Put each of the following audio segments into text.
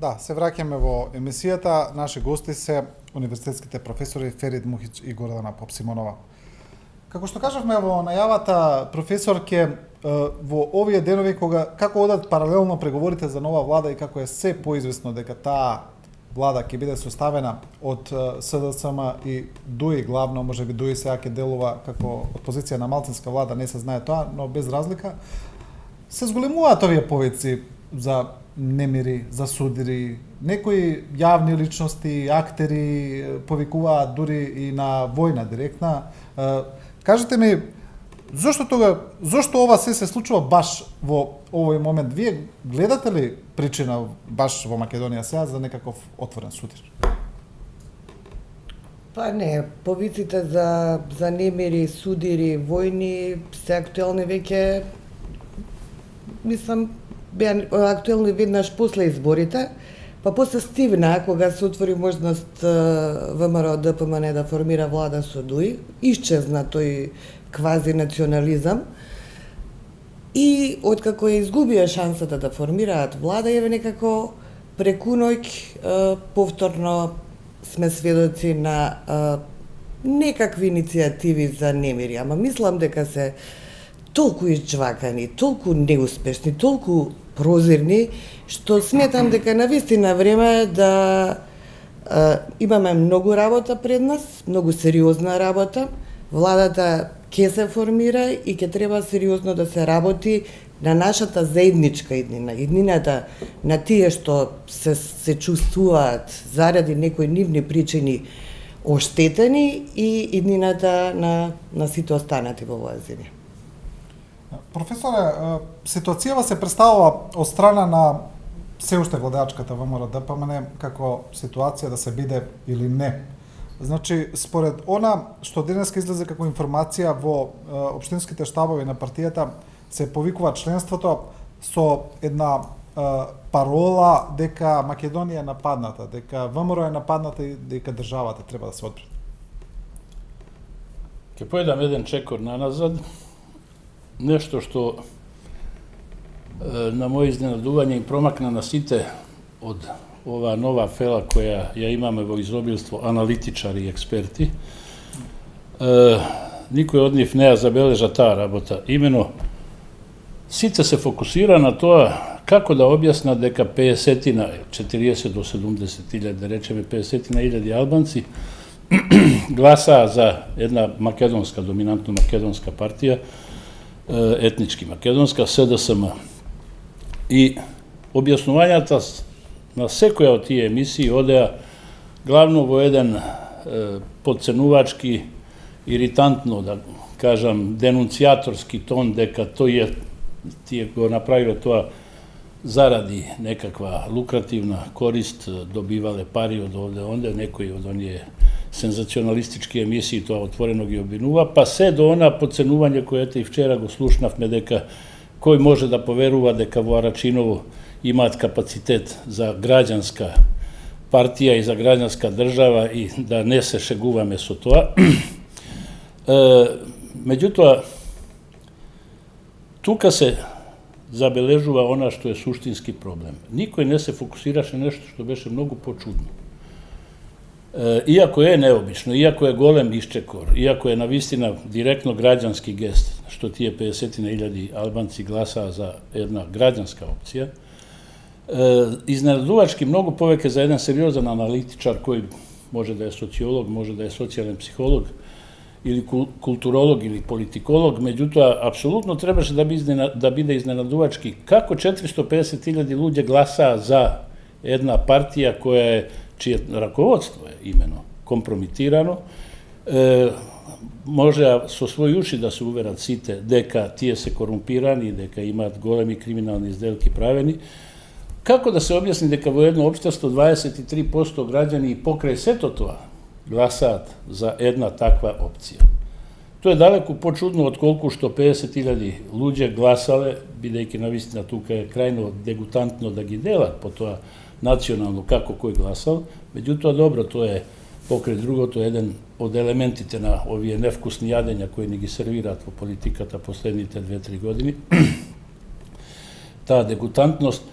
Да, се враќаме во емисијата. Наши гости се универзитетските професори Ферид Мухич и Гордана Попсимонова. Како што кажавме во најавата, професорке, во овие денови како одат паралелно преговорите за нова влада и како е се поизвестно дека таа влада ќе биде составена од СДСМ и ДУИ главно, можеби ДУИ сега ќе делува како од позиција на малцинска влада, не се знае тоа, но без разлика, се зголемуваат овие повици за немири, за судири, некои јавни личности, актери повикуваат дури и на војна директна. Кажете ми, зошто ова се случува баш во овој момент? Вие гледате ли причина баш во Македонија сега за некаков отворен судир? Па не, повиците за немири, судири, војни се актуелни веќе, мислам, беа актуелни веднаш после изборите, па после стивна, кога се отвори можност ВМРО ДПМН да формира влада со ДУИ, исчезна тој квази национализам и откако ја изгубија шансата да формираат влада, еве некако преку ноќ повторно сме сведоци на некакви иницијативи за немири, ама мислам дека се толку изџвакани, толку неуспешни, толку прозирни, што сметам дека навистина време да имаме многу работа пред нас, многу сериозна работа. Владата ќе се формира и ќе треба сериозно да се работи на нашата заедничка иднина, иднината на тие што се чувствуваат заради некои нивни причини оштетени и иднината на сите останати во оваа земја. Професоре, ситуацијава се представува од страна на се уште владеачката ВМРО ДПМН како ситуација да се биде или не. Значи, според она што денеска излезе како информација во општинските штабови на партијата, се повикува членството со една парола дека Македонија е нападната, дека ВМРО е нападната и дека државата треба да се одбрани. Ќе поедам еден чекор наназад. Нешто што на моје изненадување и промакна на сите од ова нова фела која ја имаме во изобилство аналитичари и експерти. Никој од нив не ја забележа таа работа. Имено, сите се фокусира на тоа како да објаснат дека 50-тина, 40 до 70.000, да речеме 50-тина илјади албанци, гласаа за една македонска, доминантно македонска партија, етнички македонска, СДСМ. И објаснувањата на секоја од тие емисии одеа главно во еден подценувачки, иритантно, да кажам, денунцијаторски тон, дека тие го направиле тоа заради некаква лукративна корист, добивале пари од овде онде, некои од оние сензационалистички емисии тоа отворено ги обвинува, па се до она подценување кое и вчера го слушнавме дека кој може да поверува дека во Арачиново имаат капацитет за граѓанска партија и за граѓанска држава и да не се шегуваме со тоа. Меѓутоа, тука се забележува она што е суштински проблем. Никој не се фокусираше нешто што беше многу почудно. Иако е необично, иако е голем исчекор, иако е навистина директно граѓански гест, што тие 50.000 албанци гласаа за една граѓанска опција, изненадувачки многу повеќе за еден сериозен аналитичар кој може да е социолог, може да е социјален психолог или културолог или политиколог, меѓутоа апсолутно требаше да биде изненадувачки како 450.000 луѓе гласаа за една партија која е чие раководство е имено компромитирано, можеа со своји уши да се уверат сите дека тие се корумпирани, дека имаат големи криминални сделки правени. Како да се објасни дека во едно општество 23% граѓани и покрај сето тоа гласаат за една таква опција? Тоа е далеку почудно отколку што 50.000 луѓе гласале, бидејќи навистина тука е крајно дегутантно да ги делат по тоа национално како кој гласал, меѓутоа добро, тоа е покрај другото еден од елементите на овие невкусни јадења кои ни ги сервираат во политиката последните 2-3 години. Таа дегутантност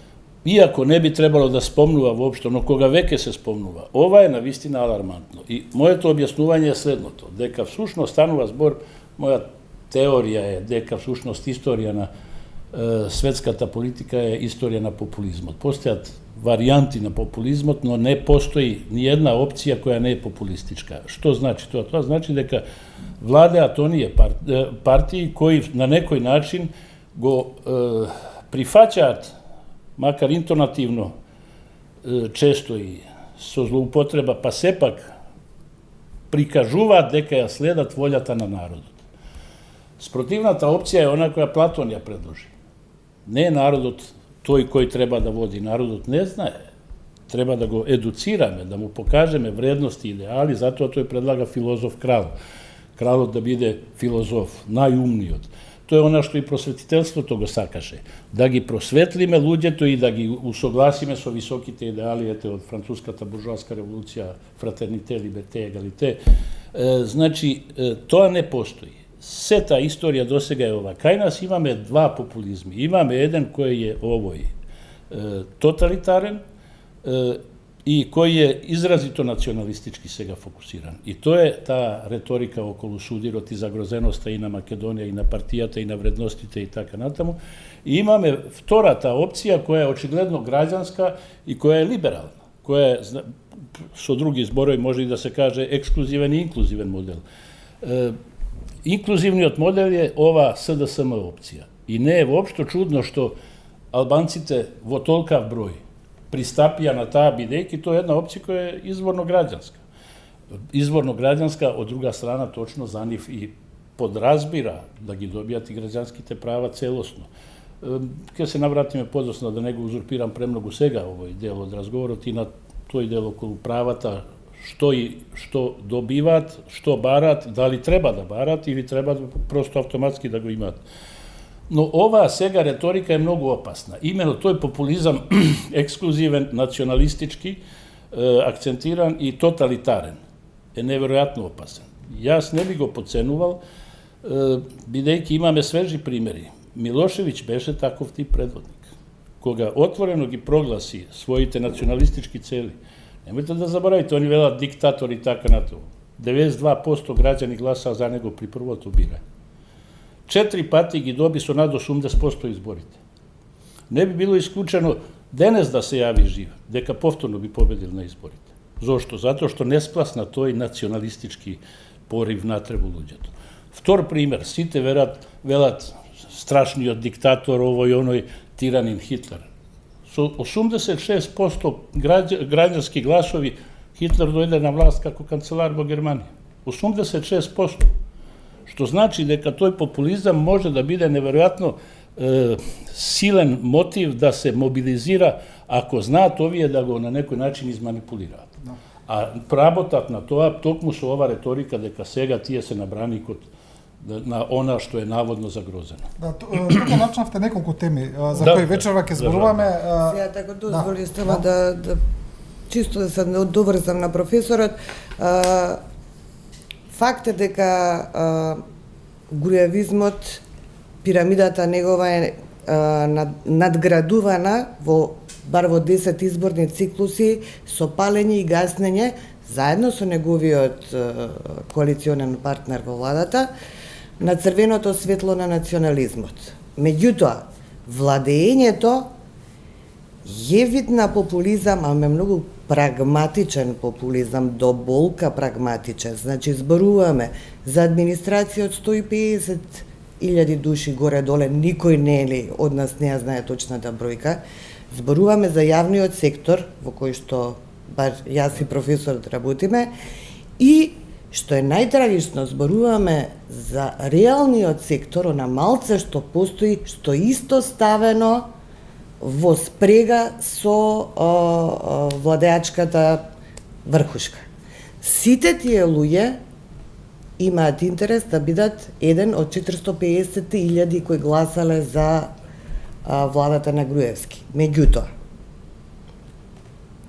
iako ne bi trebalo da spomnuva uopšte, ono koga veke se spomnuva, ova je na vistina alarmantno. I moje to objasnuvanje je sledno to, deka sušnost stanova zbor, moja teorija je deka sušnost istorijana, svetskata politika je istorijana populizmot. Postojat varijanti na populizmot, no ne postoji nijedna opcija koja ne je populistička. Što znači to? To znači deka vlade Atonije partiji koji na nekoj način go prifaćat, makar intonativno, često i so zloupotreba, pa sepak prikažuva deka je sledat voljata na narodu. Sprotivnata opcija je ona koja Platonija predloži. Ne narodot toj koji treba da vodi. Narodot ne zna, treba da go educirame, da mu pokažeme vrednosti i ideali, zato to je predlaga filozof kralj. Kralj da bide filozof, najumniji od. To je ono što i prosvetiteljstvo toga sakaše. Da gi prosvetlime luđeto i da gi usoglasime so visokite ideali, od francuskata buržoaska revolucija, fraternite, liberté, egalité. Znači, to ne postoji. Sve ta istorija dosega je ova. Kaj nas imame dva populizmi. Imame jedan koji je ovoj totalitaren i koji je izrazito nacionalistički sega fokusiran. I to je ta retorika okolo sudiroti zagrozenosti i na Makedonija, i na partijata, i na vrednostite i tako natamo. I imame vtora ta opcija koja je očigledno građanska i koja je liberalna, koja je, so drugi zborovi može i da se kaže, ekskluzivan i inkluzivan model. Inkluzivni od model je ova SDSM opcija. I ne je uopšte čudno što Albancite vo tolikav broj pristapija na ta bidejki, to je jedna opcija koja je izvorno građanska. Izvorno građanska, od druga strana točno za njih i podrazbira da gi dobijati građanski te prava celosno. Kada se navratime podosno da nego uzurpiram premnogu svega ovoj delu od razgovora, ti na toj delu okolo pravata što dobivat, što barat, da li treba da barat ili treba prosto automatski da go imate. No ova sega retorika je mnogo opasna. Imeno to je populizam ekskluzivan, nacionalistički, akcentiran i totalitaren. Je neverojatno opasan. Ja ne bi go podcenuval, bidejki imame sveži primjeri. Milošević beše takov tip predvodnik, koga otvorenog i proglasi svojite nacionalistički celi. Nemojte da zaboravite, oni vela diktator i tako na to. 92% građani glasa za nego pri prvotu biranja. 4 partiji dobi su nad 80% izborite. Ne bi bilo isključeno danas da se javi živ, deka povtorno bi pobedili na izborite. Zašto? Zato što nesplasna to je nacionalistički poriv na trebu luđetu. Vtor primer, site velat strašniji od diktator ovoj onoj tiranin Hitler. 86% građanski glasovi Hitler dojde na vlast kako kancelar vo Germanije. 86%. Što znači da toj populizam može da bide neverojatno silen motiv da se mobilizira ako zna to je da go na neki način izmanipulira. A prabotat na to, tokmu su ova retorika deka sega tije se nabrani kod na ona što je navodno zagrozeno. Да, тука начнавте неколку теми за кои вечерва ќе зборуваме. Сега така дозволи става да чисто да се доврзам на професорот. Факт е дека груевизмот, пирамидата негова е надградувана бар во 10 изборни циклуси со палење и гаснење заедно со неговиот коалиционен партнер во владата на црвеното светло на национализмот. Меѓутоа, владењето е вид на популизам, ама многу прагматичен популизам, до болка прагматичен. Значи, зборуваме за администрација од 150.000 души горе-доле, никој не е од нас не ја знае точната бројка. Зборуваме за јавниот сектор, во кој што бар јас и професорот работиме, и што е најтрагично, зборуваме за реалниот сектор, на малце што постои, што исто ставено во спрега со владеачката врхушка. Сите тие луѓе имаат интерес да бидат еден од 450.000 кои гласале за владата на Груевски. Меѓутоа,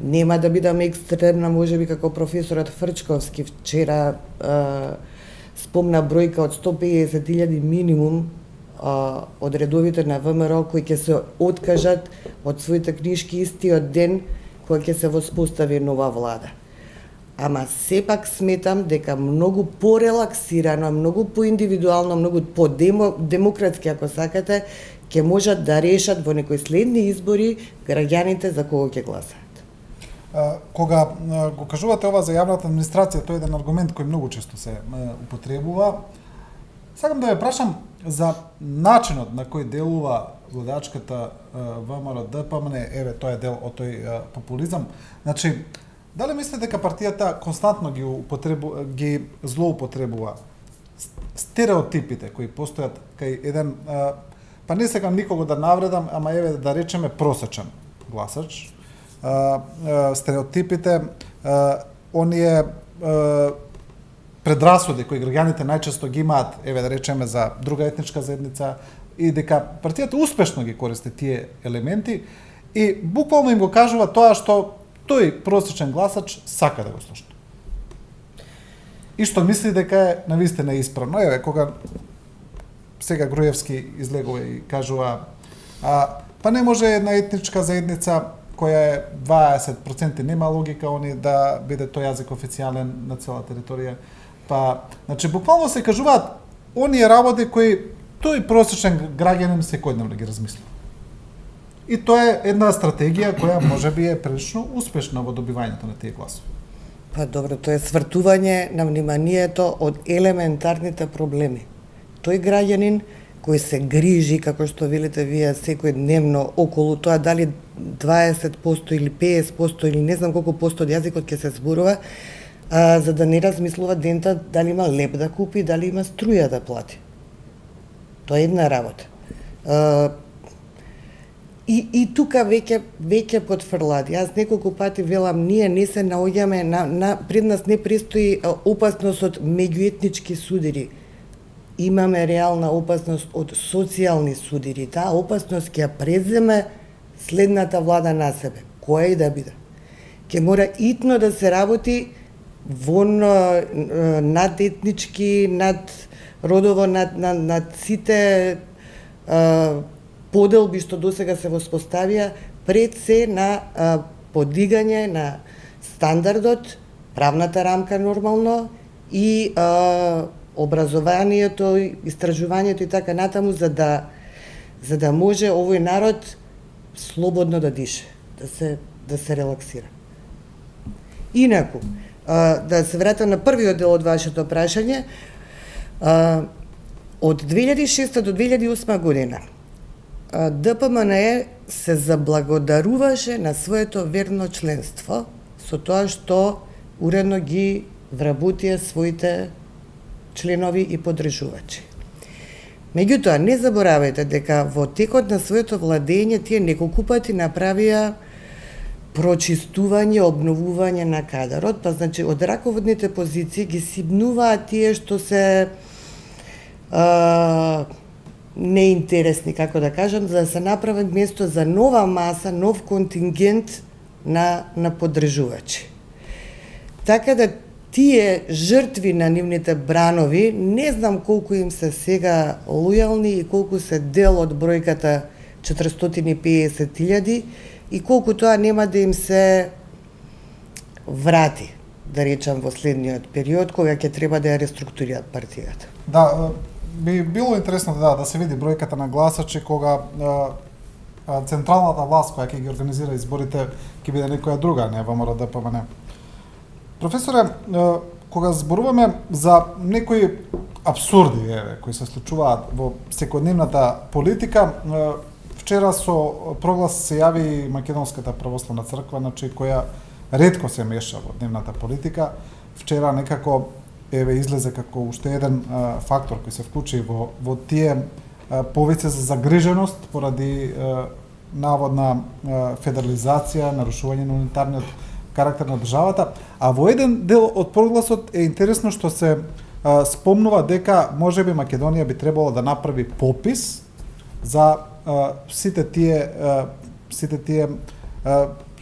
нема да бидам екстремна, можеби како професорот Фрчковски вчера спомна бројка од 150.000 минимум од редовите на ВМРО кои ќе се откажат од своите книжки истиот ден кој ќе се воспостави нова влада. Ама сепак сметам дека многу порелаксирано, многу поиндивидуално, многу по-демократски, ако сакате, ќе можат да решат во некои следни избори граѓаните за кого ќе гласаат. Кога го кажувате ова за јавната администрација, тој е еден аргумент кој многу често се употребува. Сакам да ве прашам за начинот на кој делува владачката ВМРО ДПМН, еве тоа е дел од тој популизам. Значи, дали мислите дека партијата константно ги злоупотребува стереотипите кои постојат кај еден, па не сакам никого да навредам, ама еве да речеме просечен гласач, стереотипите, оние предрасуди кои граѓаните најчесто ги имаат, еве да речеме за друга етничка заедница, и дека партијата успешно ги користи тие елементи и буквално им го кажува тоа што тој просечен гласач сака да го слуша. И што мисли дека е навистина исправно. Еве, кога сега Груевски излегува и кажува па не може една етничка заедница која е 20% нема логика они да биде тој јазик официјален на цела територија. Па, значи, буквално се кажуваат оние работи кои тој просечен граѓанин секојдневно ги размислува. И тоа е една стратегија која можеби е прилично успешна во добивањето на тие гласови. Па добро, тоа е свртување на вниманието од елементарните проблеми. Тој граѓанин кој се грижи, како што велите вие, секојдневно околу тоа дали 20% или 50% или не знам колку посто од јазикот ќе се зборува, за да не размислува дента дали има леп да купи, дали има струја да плати. Тоа е една работа. И тука веќе потврдат. Јас неколку пати велам, ние не се наоѓаме, пред нас не престои опасност од меѓуетнички судири. Имаме реална опасност од социјални судири. Таа опасност ќе ја преземе следната влада на себе, која и да биде. Ќе мора итно да се работи надетнички, над родово, над сите поделби што досега се воспоставија, пред се на подигање на стандардот, правната рамка нормално и образованието, истражувањето и така натаму, за да може овој народ слободно да дише, да се релаксира. Инаку, да се вратам на првиот дел од вашето прашање, од 2006 до 2008 година ДПМН се заблагодаруваше на своето верно членство со тоа што уредно ги вработија своите членови и поддржувачи. Меѓутоа, не заборавајте дека во текот на своето владење тие неколку пати направија прочистување, обновување на кадарот, па значи од раководните позиции ги сибнуваат тие што се неинтересни, како да кажам, за да се направи место за нова маса, нов контингент на поддржувачи. Така да тие жртви на нивните бранови, не знам колку им се сега лојални и колку се дел од бројката 450.000 и колку тоа нема да им се врати, да речам, во следниот период, кога ќе треба да ја реструктурираат партијата. Да, би било интересно да се види бројката на гласачи кога централната власт која ќе ги организира изборите ќе биде некоја друга, не ВМРО ДПМН. Професоре, кога зборуваме за некои абсурди кои се случуваат во секојдневната политика, вчера со проглас се јави и Македонската православна црква, значи која ретко се меша во дневната политика. Вчера некако излезе како уште еден фактор кој се вклучи во тие повици за загриженост поради наводна федерализација, нарушување на унитарниот карактер на државата, а во еден дел од прогласот е интересно што се спомнува дека можеби Македонија би требало да направи попис за сите тие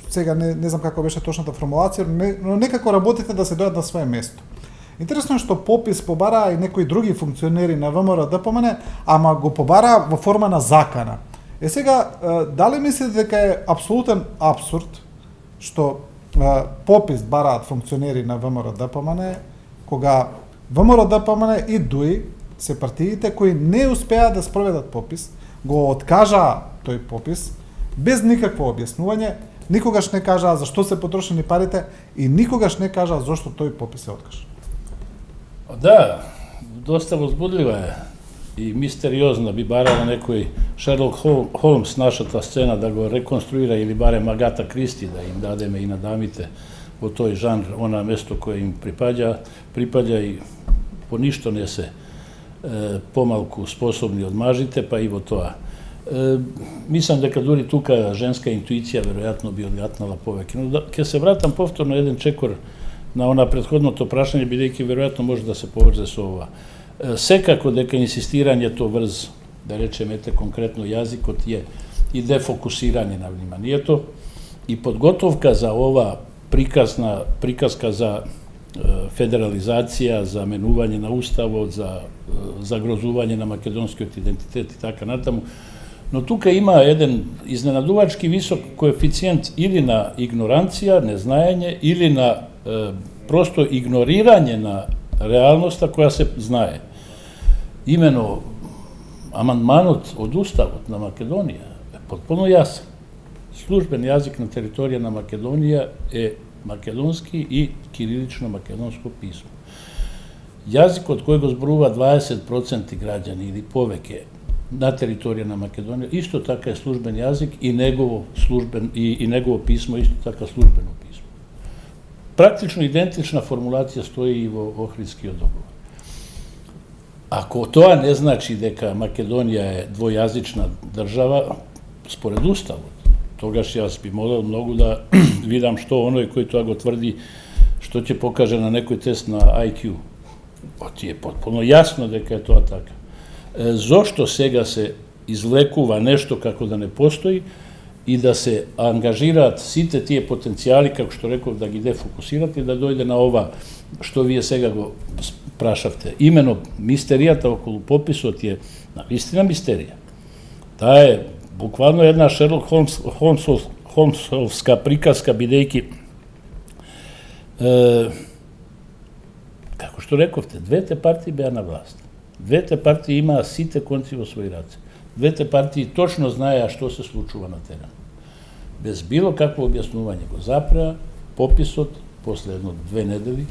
сега не знам како беше точната формулација, но некако работите да се дојат на свое место. Интересно е што попис побара и некои други функционери на ВМРО ДПМН, ама го побара во форма на закана. Сега, дали мислите дека е апсолутен апсурд што попис бараат функционери на ВМРО ДПМН, кога ВМРО ДПМН и ДУИ се партиите кои не успеа да спроведат попис, го откажаа тој попис без никакво објаснување, никогаш не кажаа зашто се потрошени парите и никогаш не кажаа зашто тој попис се откажа. Да, доста возбудлива е и мистериозна, би барала некој Шерлок Холмс нашата сцена да го реконструира или барем Агата Кристи да им дадеме и на дамите во тој жанр, она место кое им припаѓа и по ништо не се помалку способни од мажите, па и во тоа. Мислам дека дури тука женска интуиција веројатно би одгатнала повеќе. Но ќе се вратам повторно еден чекор на она претходното прашање, бидејќи веројатно може да се поврзе со ова. Секако дека инсистирањето врз, да речеме конкретно јазикот е и дефокусирање на вниманието и подготовка за ова приказка за федерализација, за менување на уставот, за загрозување на македонскиот идентитет и така натаму. Но тука има еден изненадувачки висок коефициент или на игноранција, незнаење, или на просто игнорирање на реалноста која се знае. Имено, амандманот од Уставот на Македонија е потполно јасен. Службен јазик на територија на Македонија е македонски и кирилично македонско писмо. Јазикот кој го зборува 20% граѓани или повеќе на територија на Македонија, исто така е службен јазик и негово писмо исто така службено писмо. Практично идентична формулација стои и во Охридскиот договор. Ако тоа не значи дека Македонија е двојазична држава, според Уставот, тогаш јас би молел многу да видам што оној кој тоа го тврди, што ќе покаже на некој тест на IQ. Ти е потполно јасно дека е тоа така. Зошто сега се извлекува нешто како да не постои и да се ангажираат сите тие потенцијали, како што реков, да ги дефокусират и да дојде на ова што вие сега го прашавте. Имено мистеријата околу пописот е навистина мистерија. Таа е буквално една Шерлок Холмсовска приказка, бидејќи како што рековте, двете партии беа на власт. Двете партии имаа сите конци во своји раце. Двете партии точно знаеа што се случува на терен. Без било какво објаснување го запреа пописот после едно-две недели.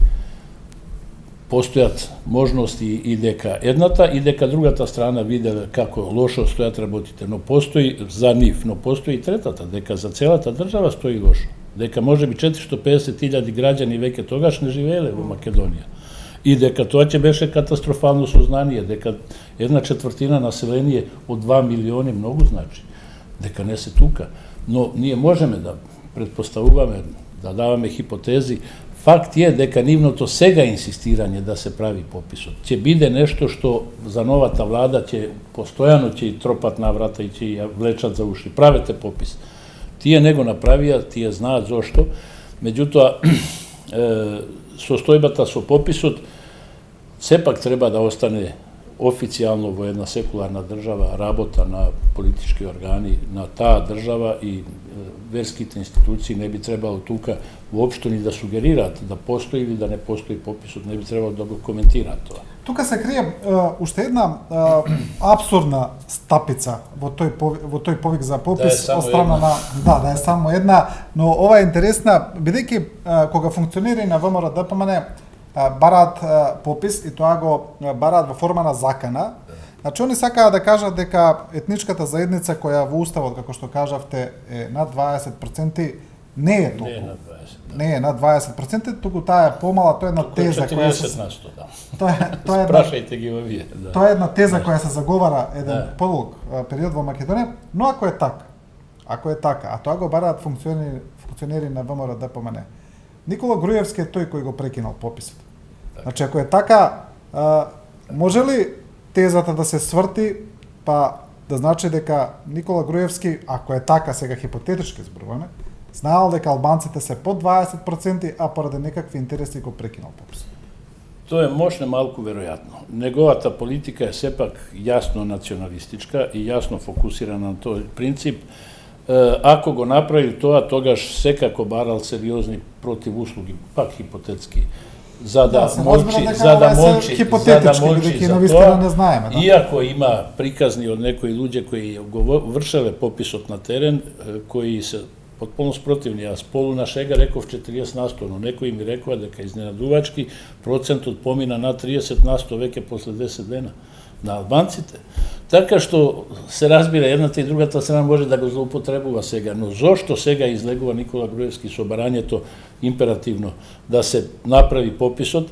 Постојат можности и дека едната и дека другата страна виделе како лошо стојат работите, но постои за нив, но постои и третата, дека за целата држава стои лошо. Дека можеби 450.000 граѓани веќе тогаш не живееле во Македонија. И дека тоа ќе беше катастрофално сознание, дека 1/4 население од 2 милиони многу значи, дека не се тука. Но ние можеме да предпоставуваме, да даваме хипотези. Факт е дека нивното сега инсистирање да се прави пописот ќе биде нешто што за новата влада ќе постојано ќе тропат на врата и ќе ја влечат за уши. Правете попис. Тие не го направија, тие знаат зошто. Меѓутоа, состојбата со пописот сепак треба да остане официјално во една секуларна држава, работа на политички органи на таа држава и верските институции не би требало тука воопшто ни да сугерираат да постои или да не постои пописот, не би требало да го коментираат тоа. Тука се крие уште една апсурдна стапица во тој повик за попис од страна на да е само една, но ова е интересна бидејќи кога функционери на ВМРО ДПМН бараат попис и тоа го бараат во форма на закана. Значи, они сакаат да кажат дека етничката заедница која во Уставот, како што кажавте, е над 20%, не е толку. Не е над 20%, туку таа е помала, тоа е една теза која се... 40 на 100, да. Тоа е Прашајте ги во вие. Да. Тоа е една теза која се заговара еден подолг период во Македонија, но ако е така, а тоа го бараат функционери на ВМРО ДПМН, Никола Груевски е тој кој го прекинал пописот. Значи, ако е така, може ли тезата да се сврти, па да значи дека Никола Груевски, ако е така, сега хипотетички зборуваме, знаел дека албанците се под 20%, а поради некакви интереси го прекинал пописот? To je možda malku verovatno. Njegovata politika je sepak jasno nacionalistička i jasno fokusirana na to princip. Ako go napravi to, a togaž sekako baral seriozni protiv uslugi, pak hipotetski, zada molči za to, iako ima prikazni od nekoj luđe koji vršele popisot na teren, koji se potpuno sprotivni, a spolu našega rekao 40%, no neko im je rekao da ka iznenaduvački procent odpomina na 30% veke posle 10 dana na Albancite. Tako što se razbira jedna i druga ta strana može da ga zloupotrebuva sega, no zašto sega izlegува Nikola Grujevski sobaranje to imperativno da se napravi popisot,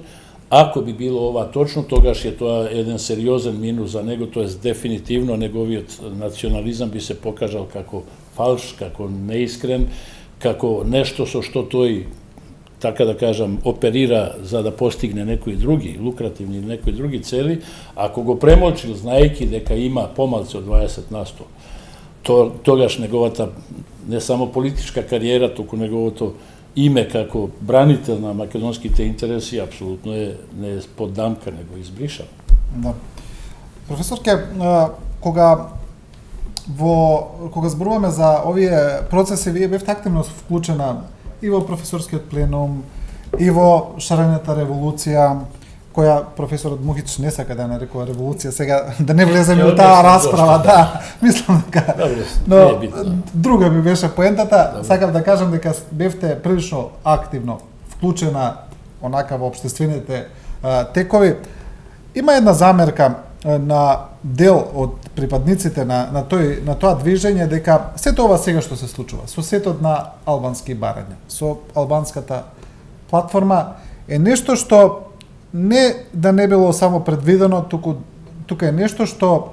ako bi bilo ova točno, togaš je to jedan seriozan minus za nego, to je definitivno njegovi nacionalizam bi se pokažal kako falš, kako neiskren, kako nešto što to i, tako da kažem, operira za da postigne nekoj drugi, lukrativni nekoj drugi celi, ako go premočil znajki deka ima pomalce od 20%, togaš njegovata ne samo politička karijera, toko njegovo to ime kako branitelj na makedonski te interesi, apsolutno je ne poddamka, nego izbrišava. Da. Profesorke, кога зборуваме за овие процеси, вие бевте активно вклучена и во професорскиот пленум, и во шарената револуција, која професорот Мухич не сака да нарекува револуција, сега да не влеземе во таа расправа, да, мислам дека. Но друга би беше поентата, сакав да кажам дека бевте прилично активно вклучена онака во општествените текови. Има една замерка на дел од припадниците на тоа движење дека сето ова сега што се случува со сетот на албански барања, со албанската платформа е нешто што не да не било само предвидено, тука е нешто што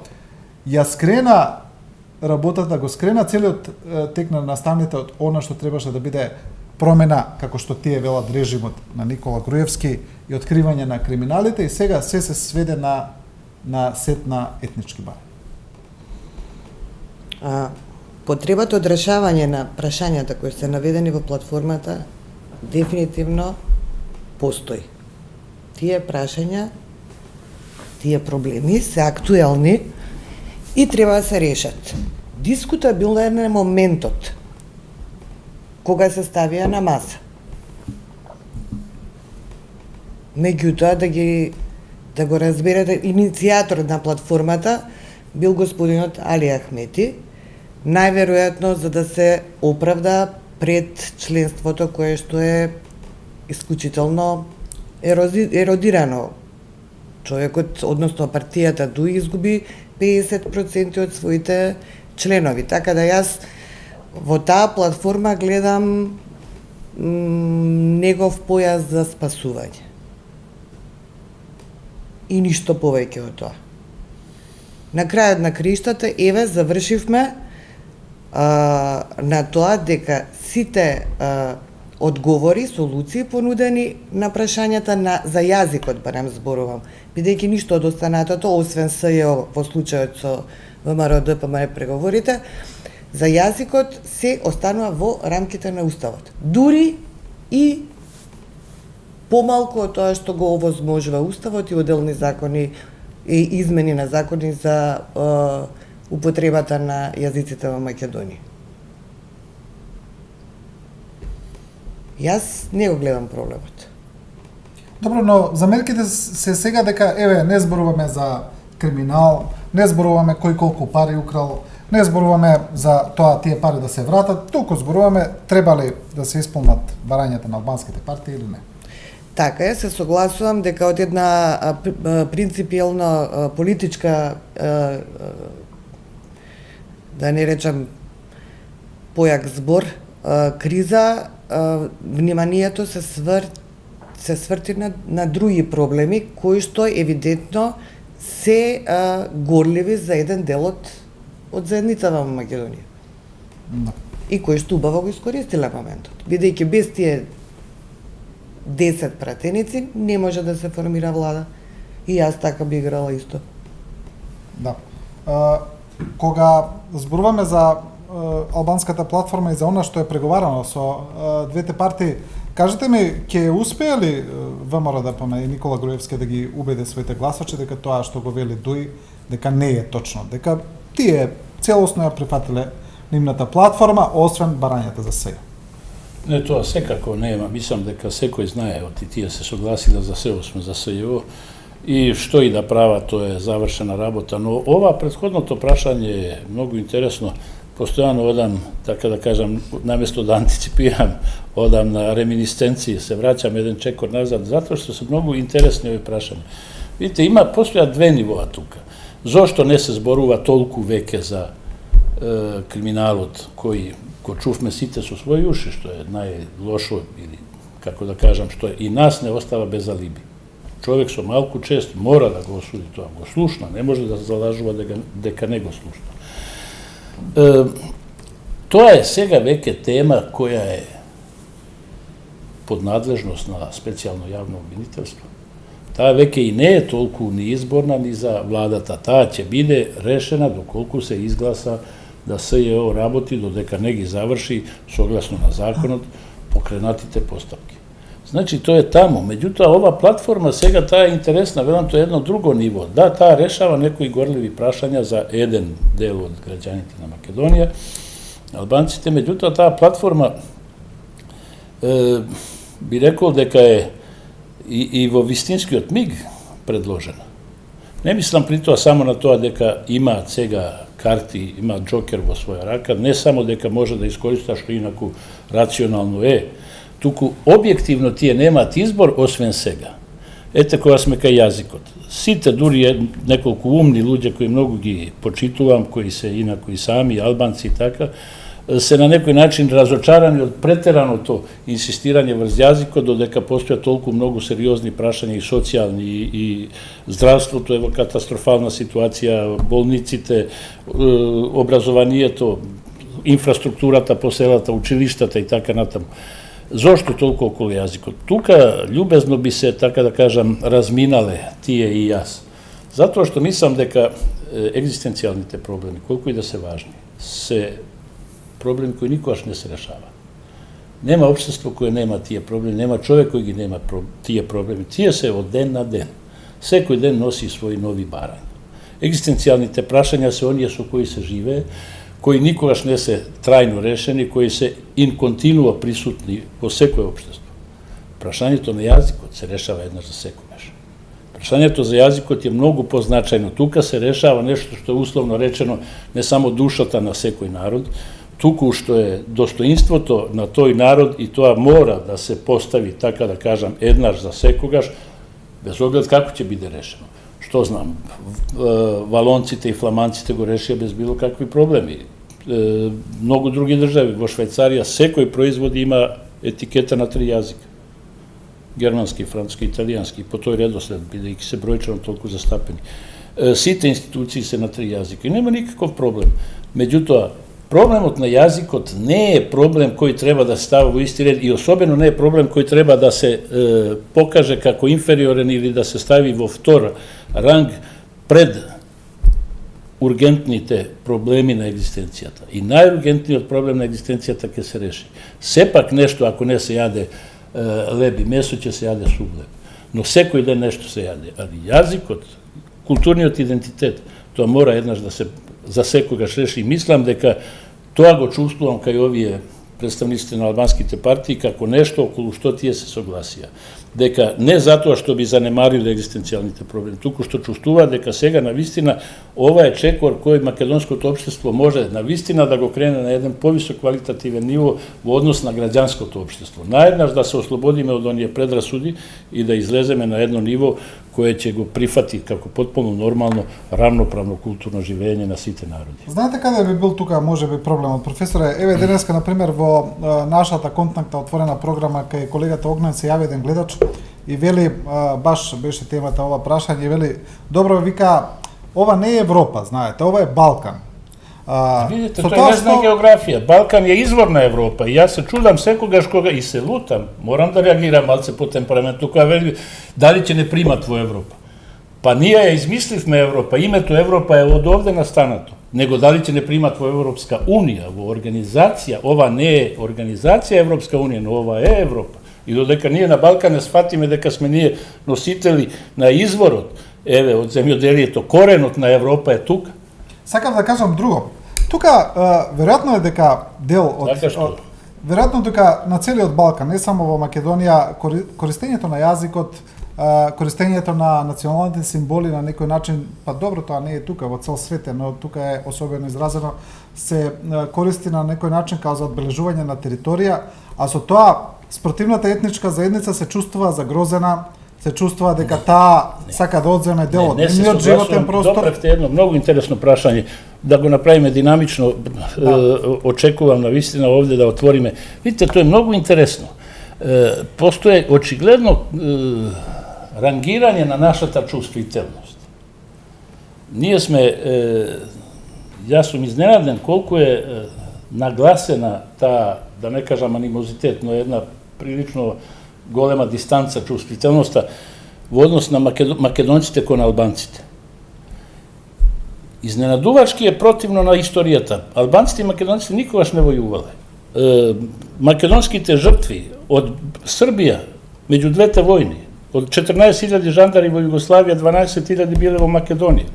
ја скрена работата, го скрена целиот тек на наставните од она што требаше да биде промена, како што тие велат режимот на Никола Груевски и откривање на криминалите, и сега се сведе на сет на етнички барања. Потребата од решавање на прашањата кои се наведени во платформата дефинитивно постои. Тие прашања, тие проблеми се актуелни и треба да се решат. Дискутабилен е моментот кога се ставија на маса. Меѓутоа да го разберете, иницијаторот на платформата бил господинот Али Ахмети, најверојатно за да се оправда пред членството кое што е исклучително еродирано. Човекот, односно партијата ДУИ изгуби 50% од своите членови. Така да јас во таа платформа гледам негов појас за спасување. И ништо повеќе од тоа. На крајот на криштата, еве, завршивме на тоа дека сите одговори, солуции понудени на прашањата за јазикот, барем зборувам, бидејќи ништо од останатото, освен СЈО во случајот со ВМРО ДПМН преговорите, за јазикот се останува во рамките на Уставот. Дури и помалку од тоа што го овозможува Уставот и отделни закони и измени на закони за употребата на јазиците во Македонија. Јас не го гледам проблемот. Добро, но замерките се сега дека, еве, не зборуваме за криминал, не зборуваме кој колку пари украл, не зборуваме за тоа тие пари да се вратат, туку зборуваме треба ли да се исполнат барањата на албанските партии или не. Така е, се согласувам дека од една принципиелна политичка, да не речам појак збор, криза, вниманието се сврти на други проблеми, кои што евидентно се горливи за еден дел од заедницата во Македонија. Да. И кои што убаво го искористиле моментот. Бидејќи без тие 10 пратеници не може да се формира влада. И јас така би играла исто. Да. Кога зборуваме за албанската платформа и за она што е преговарано со двете партии, Кажете ми, ќе успее ли ВМРО-ДПМ и Никола Груевски да ги убеде своите гласачи дека тоа што го вели Дуј, дека не е точно, дека тие целосно ја прифатиле нивната платформа, освен барањата за сега? Не, тоа секако нема. Мислам дека секој знае, оти тие се согласиле за се, освен за СЈО, и што и да права, тоа е завршена работа. Но ова претходното прашање е многу интересно. Постојано одам, така да кажам, наместо да антиципирам, одам на реминисценции, се враќам еден чекор назад, затоа што се многу интересни ови прашања. Видите, постојат две нивоа тука. Зошто не се зборува толку веќе за криминалот кој го чувме сите со своји уши, што е најлошо, или како да кажам, што и нас не остава без алиби. Човек со малку чест мора да го осуди тоа, го слушна, не може да залажува дека не го слушна. Тоа е сега веќе тема која е под надлежност на специјално јавно обвинителство. Таа веќе и не е толку ни изборна ни за владата. Таа ќе биде решена доколку се изгласа да СЈО работи додека не ги заврши согласно на законот покренатите постапки. Значи, тоа е таму. Меѓутоа, ова платформа сега таа е интересна, велам, тоа е едно друго ниво. Да, таа решава некои горливи прашања за еден дел од граѓаните на Македонија, албанците, меѓутоа таа платформа би рекол дека е и во вистинскиот миг предложена. Не мислам при тоа само на тоа дека имаат сега карти, имаат джокер во своја рака, не само дека може да искориста што инаку рационално е, туку објективно тие немаат избор освен сега. Ете кога сме кај јазикот. Сите, дури неколку умни луѓе кои многу ги почитувам, кои се инаку и сами, албанци и така, се на некој начин разочарани од претераното инсистирање врз јазикот, додека постојат толку многу сериозни прашања и социјални и здравството е во катастрофална ситуација, болниците, образованието, инфраструктурата по селата, училиштата и така натаму. Зошто толку околу јазикот? Тука љубезно би се, така да кажам, разминале тие и јас. Затоа што мислам дека екзистенцијалните проблеми, колку и да се важни, се проблеми кои никогаш не се решава. Нема општество кое нема тие проблеми, нема човек кој ги нема тие проблеми. Тие се од ден на ден. Секој ден носи своји нови барања. Екзистенцијалните прашања се оние со кои се живее, кои никогаш не се трајно решени, кои се инконтинуа присутни во секој општество. Прашањето на јазикот се решава еднаш за секогаш. Прашањето за јазикот е многу позначајно. Тука се решава нешто што е условно речено не само душата на секој народ, туку што е достоинството на тој народ и тоа мора да се постави, така да кажам, еднаш за секогаш, без оглед како ќе биде решено. Што знам, валонците и фламанците го решија без било какви проблеми. Многу други држави, во Швајцарија, секој производ има етикета на 3 јазика. Германски, француски, италијански, по тој редослед, бидејќи се бројчано толку застапени. Сите институции се на 3 јазика и нема никаков проблем. Меѓутоа, проблемот на јазикот не е проблем кој треба да става во исти ред и особено не е проблем кој треба да се покаже како инфериорен или да се стави во втор ранг пред ургентните проблеми на екзистенцијата. И најургентниот проблем на екзистенцијата ќе се реши. Сепак нешто, ако не се јаде леб и месо, ќе се јаде суглеб. Но секој ден нешто се јаде. Али јазикот, културниот идентитет, тоа мора еднаш да се за секогаш реши. И мислам дека тоа го чувствувам кај овие представниците на албанските партии како нешто околу што тие се согласија. Дека не затоа што би занемариле екзистенцијалните проблеми, туку што чувствуваат дека сега навистина ова е чекор кој македонското општество може навистина да го крене на еден повисок квалитативен ниво во однос на граѓанското општество. Наеднаш да се ослободиме од оние предрасуди и да излеземе на едно ниво кое ќе го прифати како потполно нормално, равноправно културно живење на сите народи. Знаете каде би бил тука можеби проблемот, професоре? Еве денеска на пример во нашата контактна отворена програма кај колегата Огнен се јави еден гледач и вели, баш беше темата ова прашање, вели, добро, вика, ова не е Европа, знаете, ова е Балкан. Видите, тоа е незна географија. Балкан е извор на Европа и јас се чудам секогаш кога и се лутам, морам да реагирам малце по темперамент, тука вели дали ќе не примат во Европа. Па ние ја измисливме Европа, името Европа е од овде настанато. Него дали ќе не примат во Европска унија, во организација, ова не е организација Европска унија, но ова е Европа. I dodeka nije na Balkan, ne shvatime дека сме ние носители на изворот, еве, од земјоделието, коренот на Европа е тука. Сакам да кажам друго. Тука, веројатно е дека дел од... Така што? Веројатно дека на целиот Балкан, не само во Македонија, користењето на јазикот, користењето на националните символи на некој начин, па добро, тоа не е тука, во цел свет е, но тука е особено изразено, се користи на некој начин као за одбележување на територија, а со тоа спротивната етничка заедница се чувствува загрозена, се чувствува дека таа сака да одземе дел од нивниот животен простор. Добравте едно многу интересно прашање, да го направиме динамично, очекувам на вистина овде да отвориме. Видите, тоа е многу интересно. Постоje очигледно рангирање на нашата чувствителност. Ние сме, јас сум изненаден колку е нагласена таа, да не кажам анимозитет, но една прилично голема дистанца чувствителноста во однос на македонците кон албанците. Изненадувачки е противно на историјата. Албанците и македонците никогаш не војувале. Македонските жртви од Србија меѓу двете војни, од 14.000 жандари во Југославија, 12.000 биле во Македонија.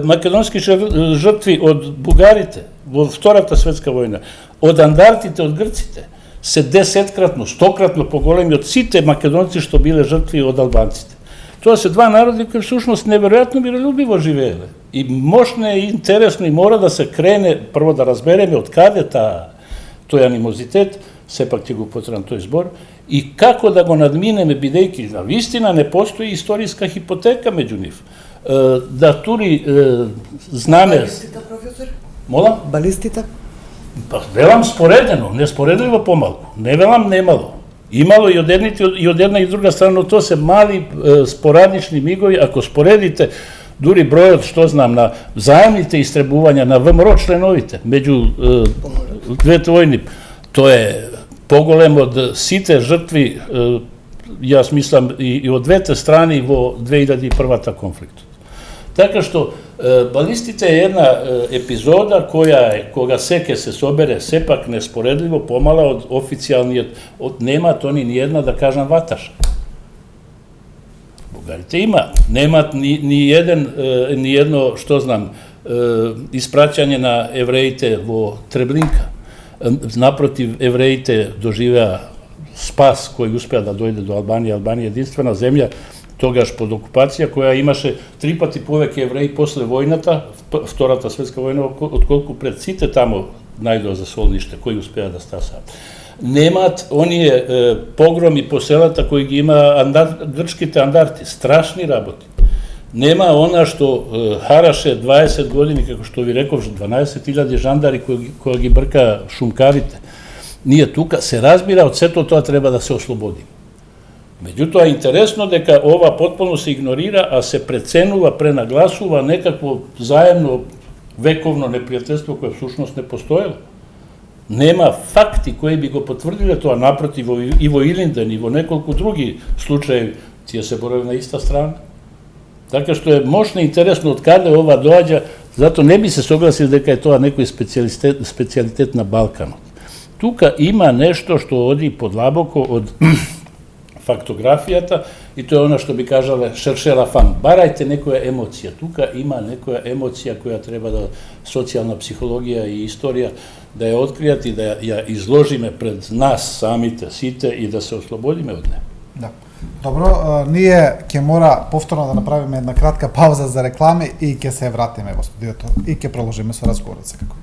Македонски жртви од бугарите во Втората светска војна, од андартите од грците, се 10-кратно, 100-кратно поголеми од сите македонци што биле жртви од албанците. Тоа се два народи кои всушност неверојатно миролюбиво живееле. И мощно е интересно и мора да се крене прво да разбереме од каде тој анимозитет, сепак ќе го потребам тој збор, и како да го надминеме, бидејќи на вистина не постои историска хипотека меѓу нив. Да тури знаме... Балистите, професор? Молам? Балистите? Па, велам споредено, не споредливо помалку. Не велам немало. Имало и од едните и од една и друга страна, но тоа се мали спорадични мигови. Ако споредите дури бројот, што знам, на заемните истребувања на ВМРО членовите меѓу двете војни, тоа е поголем од сите жртви, јас мислам, и од двете страни во 2001 конфликтот. Така што балистите е една епизода која е, кога секе се собере, сепак неспоредливо помала од официјалниот, немаат они ни една, да кажам, ваташ. Бугарите имаат, немаат ни едно, што знам, испраќање на евреите во Треблинка. Напротив, евреите доживеа спас кој успеа да дојде до Албанија. Албанија е единствена земја тогаш под окупација, која имаше 3 пати повеќе евреи после војната, Втората светска војна, отколку пред сите тамо најдоа за солниште, кои успеа да стасаат. Немаат оние погроми по селата кои ги има грчките андарти, страшни работи. Нема она што хараше 20 години, како што ви реков, 12.000 жандари кои ги брка шумкавите. Ние тука се разбира, од сето тоа треба да се ослободиме. Меѓутоа, интересно дека ова потполно се игнорира, а се преценува, пренагласува некакво заемно вековно непријателство кое всушност не постоело. Нема факти кои би го потврдиле тоа, напротив, и во Илинден, и во неколку други случаи, тие се борови на иста страна. Така што е мощно интересно од каде ова доаѓа, зато не би се согласил дека е тоа некој специјалитет на Балканот. Тука има нешто што оди подлабоко од фактографијата, и тоа е она што би кажале шершела фан. Барајте некоја емоција. Тука има некоја емоција која треба да социјална психологија и историја да ја откријат и да ја изложиме пред нас самите, сите, и да се ослободиме од неа. Да. Добро, ние ќе мора повторно да направиме една кратка пауза за реклами и ќе се вратиме во студиото и ќе продолжиме со разговорот секако.